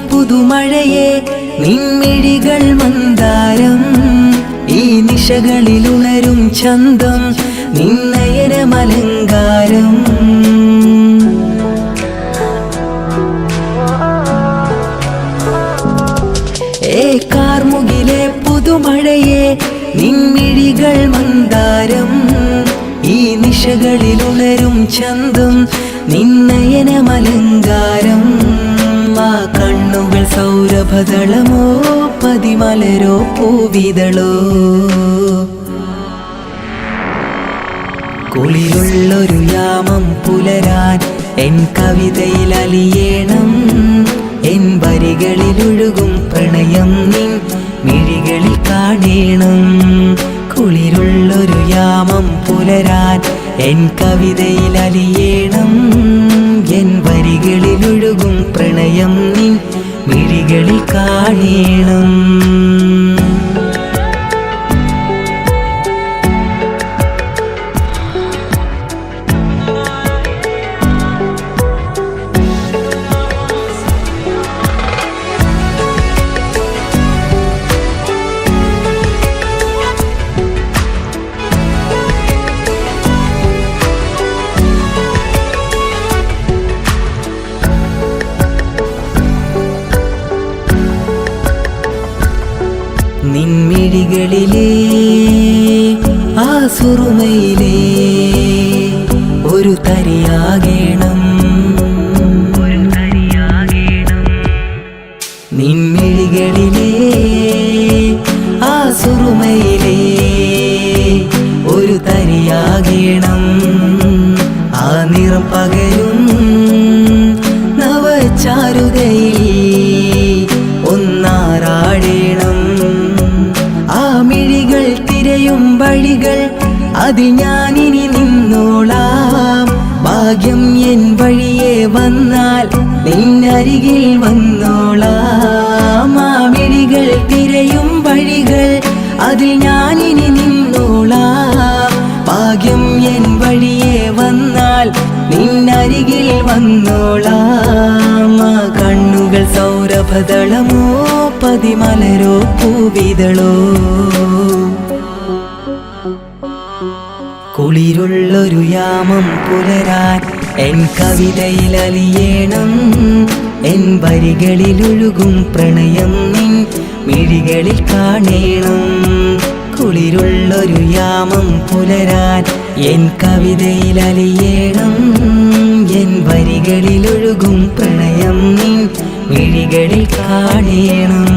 പുതുമഴയെ നിൻമിഴികൾ മന്ദാരം ഈ നിശകളിലുണരും ചന്തം നിന്നയനമലങ്കാരം കാർമുകിലെ പുതുമഴയെ നിൻമിഴികൾ മന്ദാരം ഈ നിശകളിലുണരും ചന്തം നിന്നയനമലങ്കാരം ആ കണ്ണുകൾ സൗരഭദളമോ പതിമലരോ പൂവിതളോ കുളിരുള്ളൊരു യാമം പുലരാൻ എൻ കവിതയിൽ അലിയേണം എൻ വരികളിലൊഴുകും പ്രണയം നിൻ മിഴികളിൽ കാണേണം കുളിരുള്ളൊരു യാമം പുലരാൻ എൻ കവിതയിൽ അലിയേണം എൻ വരികളിലൊഴുകും പ്രണയം നിൻ മിഴികളിൽ കാണേണം നിൻമിഴികളിലെ ആ സുറുമയിലെ ഒരു തരിയാകേണം നിൻമിഴികളിലെ ആ സുറുമയിലെ ഒരു തരിയാകേണം ആ നിറം പകരും നവചാരുതയിൽ ഒന്നാറാടേണം തിരയും വഴികൾ അതിൽ ഞാനിനി നിന്നോളാം ഭാഗ്യം എൻ വഴിയെ വന്നാൽ നിന്നരികിൽ വന്നോളാം ആ മിഴികൾ തിരയും വഴികൾ അതിൽ ഞാനിനി നിന്നോളാം ഭാഗ്യം എൻ വഴിയെ വന്നാൽ നിന്നരികിൽ വന്നോളാം ആ കണ്ണുകൾ സൗരഭദളമോ പതിമലരോ പൂവിതളോ കുളിരുള്ളൊരു യാമം പുലരാൻ എൻ കവിതയിൽ അലിയേണം എൻ വരികളിലൊഴുകും പ്രണയം നിൻ മിഴികളിൽ കാണേണം കുളിരുള്ളൊരു യാമം പുലരാൻ എൻ കവിതയിൽ അലിയേണം എൻ വരികളിലൊഴുകും പ്രണയം നിൻ മിഴികളിൽ കാണേണം